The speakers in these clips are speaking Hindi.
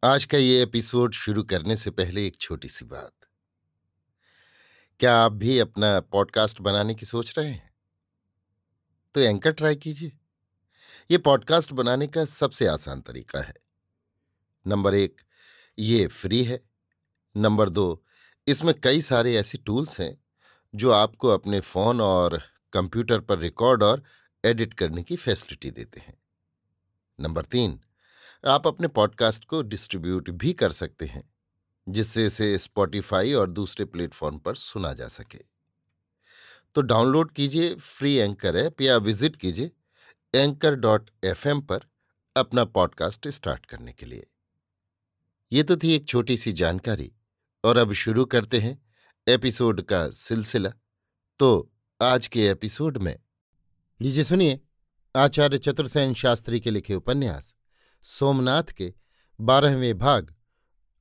आज का ये एपिसोड शुरू करने से पहले एक छोटी सी बात। क्या आप भी अपना पॉडकास्ट बनाने की सोच रहे हैं? तो एंकर ट्राई कीजिए। ये पॉडकास्ट बनाने का सबसे आसान तरीका है। नंबर 1, ये फ्री है। नंबर 2, इसमें कई सारे ऐसे टूल्स हैं जो आपको अपने फ़ोन और कंप्यूटर पर रिकॉर्ड और एडिट करने की फैसिलिटी देते हैं। नंबर 3, आप अपने पॉडकास्ट को डिस्ट्रीब्यूट भी कर सकते हैं, जिससे इसे स्पॉटिफाई और दूसरे प्लेटफॉर्म पर सुना जा सके। तो डाउनलोड कीजिए फ्री एंकर ऐप या विजिट कीजिए anchor.fm पर अपना पॉडकास्ट स्टार्ट करने के लिए। ये तो थी एक छोटी सी जानकारी, और अब शुरू करते हैं एपिसोड का सिलसिला। तो आज के एपिसोड में लीजिए सुनिए आचार्य चतुर्सेन शास्त्री के लिखे उपन्यास सोमनाथ के 12वें भाग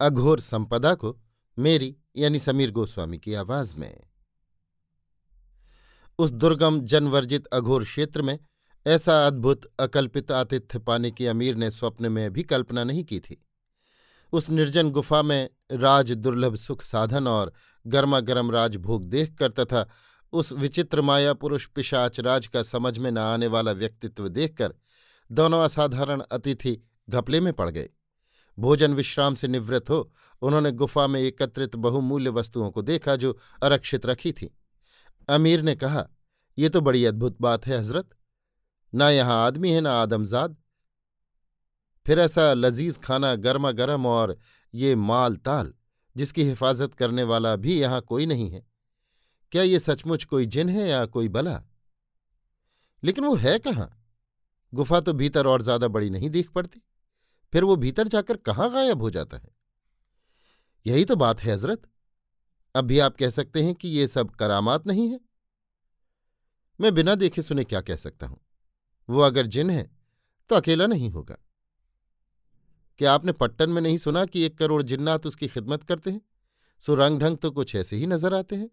अघोर संपदा को मेरी यानी समीर गोस्वामी की आवाज में। उस दुर्गम जनवर्जित अघोर क्षेत्र में ऐसा अद्भुत अकल्पित आतिथ्य पाने की अमीर ने स्वप्न में भी कल्पना नहीं की थी। उस निर्जन गुफा में राज दुर्लभ सुख साधन और गर्मागर्म राजभोग देखकर तथा उस विचित्र माया पुरुष पिशाच राज का समझ में न आने वाला व्यक्तित्व देखकर दोनों असाधारण अतिथि घपले में पड़ गए। भोजन विश्राम से निवृत्त हो उन्होंने गुफा में एकत्रित बहुमूल्य वस्तुओं को देखा जो आरक्षित रखी थीं। अमीर ने कहा, ये तो बड़ी अद्भुत बात है हजरत। ना यहाँ आदमी है ना आदमजाद, फिर ऐसा लजीज खाना गर्मा गर्म और ये माल ताल जिसकी हिफाजत करने वाला भी यहाँ कोई नहीं है। क्या ये सचमुच कोई जिन है या कोई बला? लेकिन वो है कहाँ? गुफा तो भीतर और ज्यादा बड़ी नहीं दिख पड़ती, फिर वो भीतर जाकर कहाँ गायब हो जाता है? यही तो बात है हजरत। अब भी आप कह सकते हैं कि ये सब करामात नहीं है। मैं बिना देखे सुने क्या कह सकता हूं? वो अगर जिन है तो अकेला नहीं होगा। क्या आपने पट्टन में नहीं सुना कि 1 करोड़ जिन्नात उसकी खिदमत करते हैं? सो रंग ढंग तो कुछ ऐसे ही नजर आते हैं।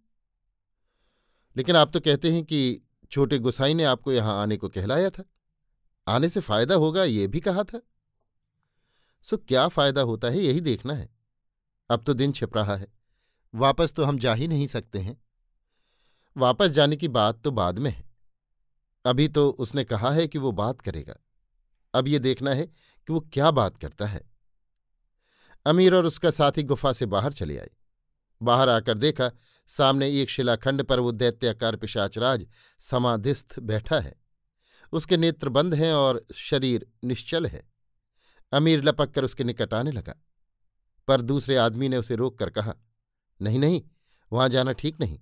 लेकिन आप तो कहते हैं कि छोटे गुसाई ने आपको यहां आने को कहलाया था, आने से फायदा होगा ये भी कहा था। सो क्या फायदा होता है यही देखना है। अब तो दिन छिप रहा है, वापस तो हम जा ही नहीं सकते हैं। वापस जाने की बात तो बाद में है, अभी तो उसने कहा है कि वो बात करेगा। अब ये देखना है कि वो क्या बात करता है। अमीर और उसका साथी गुफा से बाहर चले आए। बाहर आकर देखा, सामने एक शिलाखंड पर वो दैत्याकार पिशाचराज समाधिस्थ बैठा है। उसके नेत्र बंद हैं और शरीर निश्चल है। अमीर लपक कर उसके निकट आने लगा, पर दूसरे आदमी ने उसे रोक कर कहा, नहीं नहीं, वहां जाना ठीक नहीं,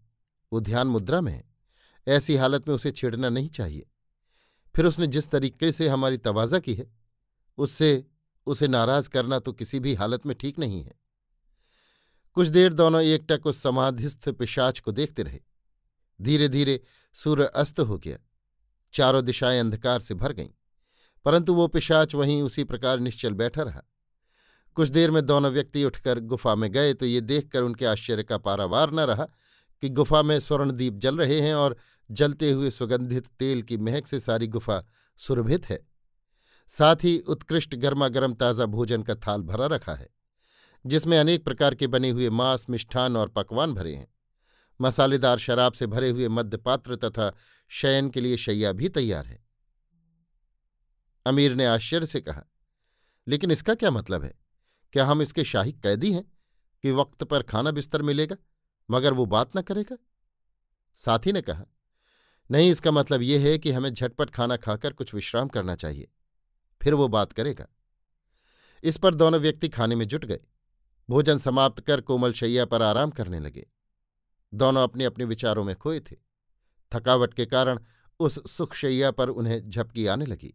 वो ध्यान मुद्रा में है, ऐसी हालत में उसे छेड़ना नहीं चाहिए। फिर उसने जिस तरीके से हमारी तवाज़ा की है, उससे उसे नाराज करना तो किसी भी हालत में ठीक नहीं है। कुछ देर दोनों एकटक उस समाधिस्थ पिशाच को देखते रहे। धीरे धीरे सूर्य अस्त हो गया, चारों दिशाएं अंधकार से भर गईं, परंतु वो पिशाच वहीं उसी प्रकार निश्चल बैठा रहा। कुछ देर में दोनों व्यक्ति उठकर गुफा में गए तो ये देखकर उनके आश्चर्य का पारावार न रहा कि गुफा में स्वर्णदीप जल रहे हैं और जलते हुए सुगंधित तेल की महक से सारी गुफा सुरभित है। साथ ही उत्कृष्ट गर्मागर्म ताज़ा भोजन का थाल भरा रखा है, जिसमें अनेक प्रकार के बने हुए मांस मिष्ठान और पकवान भरे हैं। मसालेदार शराब से भरे हुए मध्यपात्र तथा शयन के लिए शैया भी तैयार है। अमीर ने आश्चर्य से कहा, लेकिन इसका क्या मतलब है? क्या हम इसके शाही कैदी हैं कि वक्त पर खाना बिस्तर मिलेगा मगर वो बात न करेगा? साथी ने कहा, नहीं, इसका मतलब यह है कि हमें झटपट खाना खाकर कुछ विश्राम करना चाहिए, फिर वो बात करेगा। इस पर दोनों व्यक्ति खाने में जुट गए। भोजन समाप्त कर कोमल शैया पर आराम करने लगे। दोनों अपने अपने विचारों में खोए थे। थकावट के कारण उस सुखशैया पर उन्हें झपकी आने लगी।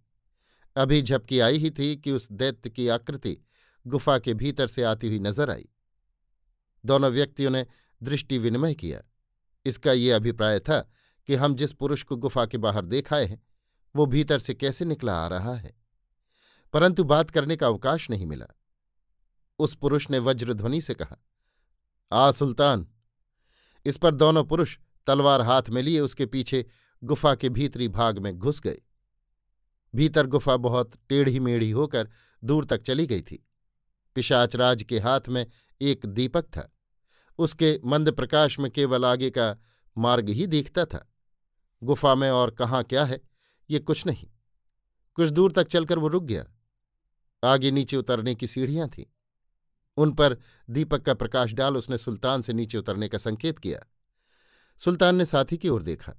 अभी झपकी आई ही थी कि उस दैत्य की आकृति गुफा के भीतर से आती हुई नजर आई। दोनों व्यक्तियों ने दृष्टि विनिमय किया। इसका ये अभिप्राय था कि हम जिस पुरुष को गुफा के बाहर देख आए हैं वो भीतर से कैसे निकला आ रहा है, परंतु बात करने का अवकाश नहीं मिला। उस पुरुष ने वज्रध्वनि से कहा, आ सुल्तान। इस पर दोनों पुरुष तलवार हाथ में लिए उसके पीछे गुफा के भीतरी भाग में घुस गए। भीतर गुफा बहुत टेढ़ी मेढ़ी होकर दूर तक चली गई थी। पिशाचराज के हाथ में एक दीपक था। उसके मंद प्रकाश में केवल आगे का मार्ग ही दिखता था। गुफा में और कहाँ क्या है ये कुछ नहीं। कुछ दूर तक चलकर वो रुक गया। आगे नीचे उतरने की सीढ़ियां थीं। उन पर दीपक का प्रकाश डाल उसने सुल्तान से नीचे उतरने का संकेत किया। सुल्तान ने साथी की ओर देखा।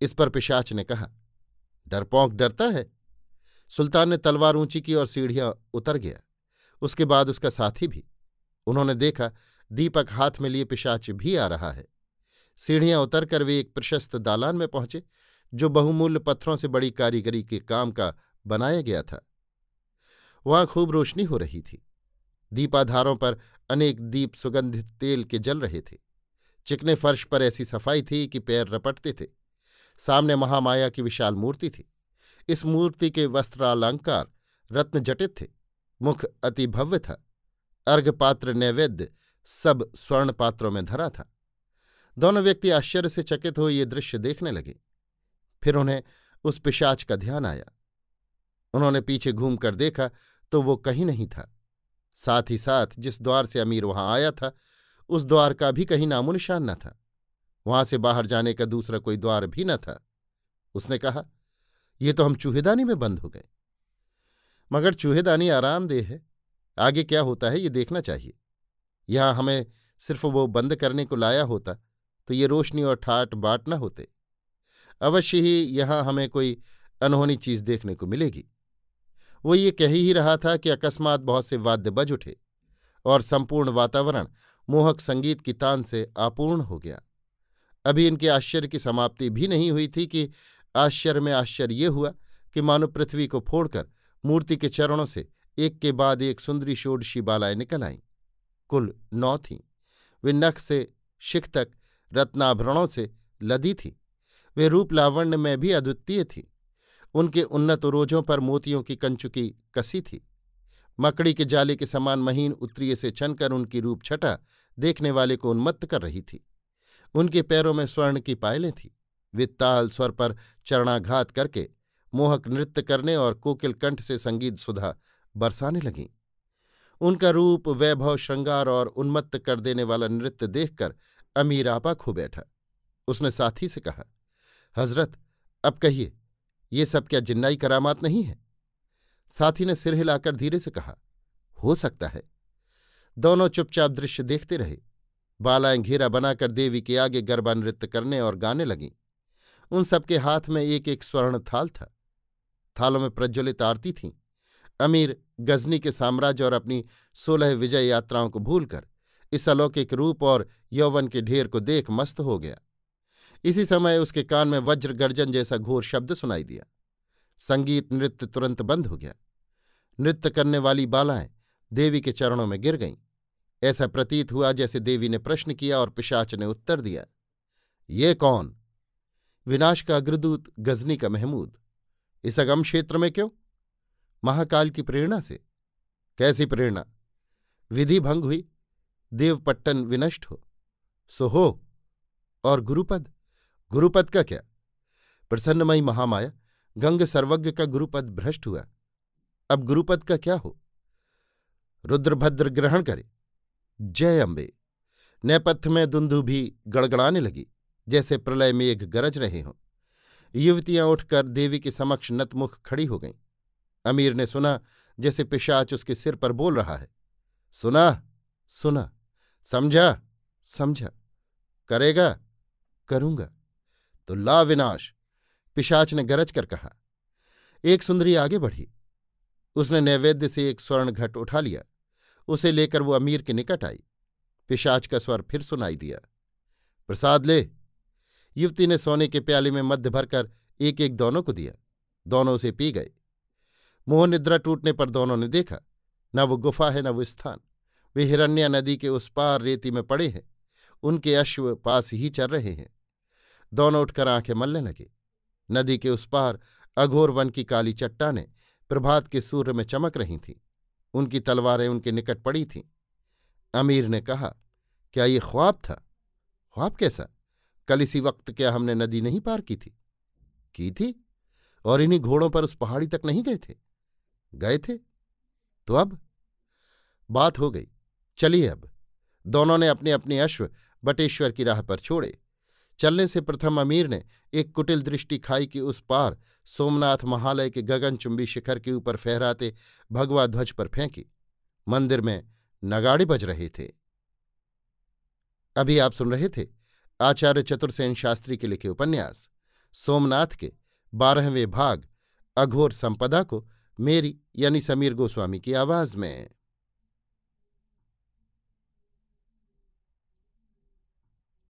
इस पर पिशाच ने कहा, डरपोंक डरता है। सुल्तान ने तलवार ऊंची की और सीढ़ियां उतर गया। उसके बाद उसका साथी भी। उन्होंने देखा दीपक हाथ में लिए पिशाच भी आ रहा है। सीढ़ियां उतरकर वे एक प्रशस्त दालान में पहुंचे जो बहुमूल्य पत्थरों से बड़ी कारीगरी के काम का बनाया गया था। वहां खूब रोशनी हो रही थी। दीपाधारों पर अनेक दीप सुगंधित तेल के जल रहे थे। चिकने फर्श पर ऐसी सफाई थी कि पैर रपटते थे। सामने महामाया की विशाल मूर्ति थी। इस मूर्ति के वस्त्रालंकार रत्न जटित थे। मुख अति भव्य था। अर्घपात्र नैवेद्य सब स्वर्ण पात्रों में धरा था। दोनों व्यक्ति आश्चर्य से चकित हो ये दृश्य देखने लगे। फिर उन्हें उस पिशाच का ध्यान आया। उन्होंने पीछे घूमकर देखा तो वो कहीं नहीं था। साथ ही साथ जिस द्वार से अमीर वहां आया था उस द्वार का भी कहीं नामो निशान न था। वहां से बाहर जाने का दूसरा कोई द्वार भी न था। उसने कहा, ये तो हम चूहेदानी में बंद हो गए। मगर चूहेदानी आरामदेह है। आगे क्या होता है ये देखना चाहिए। यहां हमें सिर्फ वो बंद करने को लाया होता तो ये रोशनी और ठाट बाट न होते। अवश्य ही यहां हमें कोई अनहोनी चीज देखने को मिलेगी। वो ये कह ही रहा था कि अकस्मात बहुत से वाद्य बज उठे और संपूर्ण वातावरण मोहक संगीत की तान से आपूर्ण हो गया। अभी इनके आश्चर्य की समाप्ति भी नहीं हुई थी कि आश्चर्य में आश्चर्य ये हुआ कि मानो पृथ्वी को फोड़कर मूर्ति के चरणों से एक के बाद एक सुंदरी षोडशी बालाएं निकल आईं। कुल 9 थीं। वे नख से शिख तक रत्नाभरणों से लदी थीं। वे रूप लावण्य में भी अद्वितीय थीं। उनके उन्नत उरोजों पर मोतियों की कंचुकी कसी थी। मकड़ी के जाले के समान महीन उत्तरीय से छनकर उनकी रूप छटा देखने वाले को उन्मत्त कर रही थी। उनके पैरों में स्वर्ण की पायलें थीं। वे ताल स्वर पर चरणाघात करके मोहक नृत्य करने और कोकिल कंठ से संगीत सुधा बरसाने लगीं। उनका रूप, वैभव, श्रृंगार और उन्मत्त कर देने वाला नृत्य देखकर अमीर आपा खो बैठा। उसने साथी से कहा, हजरत, अब कहिए, ये सब क्या जिन्नाई करामात नहीं है? साथी ने सिर हिलाकर धीरे से कहा, हो सकता है। दोनों चुपचाप दृश्य देखते रहे। बालाएं घेरा बनाकर देवी के आगे गरबा नृत्य करने और गाने लगीं। उन सबके हाथ में एक एक स्वर्ण थाल था। थालों में प्रज्वलित आरती थीं। अमीर गजनी के साम्राज्य और अपनी 16 विजय यात्राओं को भूलकर इस अलौकिक रूप और यौवन के ढेर को देख मस्त हो गया। इसी समय उसके कान में वज्र गर्जन जैसा घोर शब्द सुनाई दिया। संगीत नृत्य तुरंत बंद हो गया। नृत्य करने वाली बालाएं देवी के चरणों में गिर गईं। ऐसा प्रतीत हुआ जैसे देवी ने प्रश्न किया और पिशाच ने उत्तर दिया, ये कौन? विनाश का अग्रदूत गजनी का महमूद। इस अगम क्षेत्र में क्यों? महाकाल की प्रेरणा से। कैसी प्रेरणा? विधि भंग हुई, देवपट्टन विनष्ट हो। सो हो। और गुरुपद? गुरुपद का क्या? प्रसन्नमयी महामाया, गंग सर्वज्ञ का गुरुपद भ्रष्ट हुआ। अब गुरुपद का क्या हो? रुद्रभद्र ग्रहण करे। जय अम्बे। नेपथ्य में दुंदुभी गड़गड़ाने लगी जैसे प्रलय मेघ गरज रहे हों। युवतियां उठकर देवी के समक्ष नतमुख खड़ी हो गईं। अमीर ने सुना जैसे पिशाच उसके सिर पर बोल रहा है, सुना? सुना। समझा? समझा। करेगा? करूंगा। तो ला विनाश, पिशाच ने गरज कर कहा। एक सुंदरी आगे बढ़ी। उसने नैवेद्य से एक स्वर्ण घट उठा लिया। उसे लेकर वो अमीर के निकट आई। पिशाच का स्वर फिर सुनाई दिया, प्रसाद ले। युवती ने सोने के प्याले में मध्य भरकर एक एक दोनों को दिया। दोनों उसे पी गए। मोह निद्रा टूटने पर दोनों ने देखा, न वो गुफा है न वो स्थान। वे हिरण्या नदी के उस पार रेती में पड़े हैं। उनके अश्व पास ही चल रहे हैं। दोनों उठकर आंखें मलने लगे। नदी के उस पार अघोर वन की काली चट्टानें प्रभात के सूर्य में चमक रही थीं। उनकी तलवारें उनके निकट पड़ी थीं। अमीर ने कहा, क्या ये ख्वाब था? ख्वाब कैसा? कल इसी वक्त क्या हमने नदी नहीं पार की थी? की थी। और इन्हीं घोड़ों पर उस पहाड़ी तक नहीं गए थे? गए थे। तो अब? बात हो गई, चलिए अब। दोनों ने अपने अपने अश्व बटेश्वर की राह पर छोड़े। चलने से प्रथम अमीर ने एक कुटिल दृष्टि खाई कि उस पार सोमनाथ महालय के गगनचुंबी शिखर के ऊपर फहराते भगवा ध्वज पर फेंकी। मंदिर में नगाड़े बज रहे थे। अभी आप सुन रहे थे आचार्य चतुर्सेन शास्त्री के लिखे उपन्यास सोमनाथ के 12वें भाग अघोर संपदा को मेरी यानी समीर गोस्वामी की आवाज में।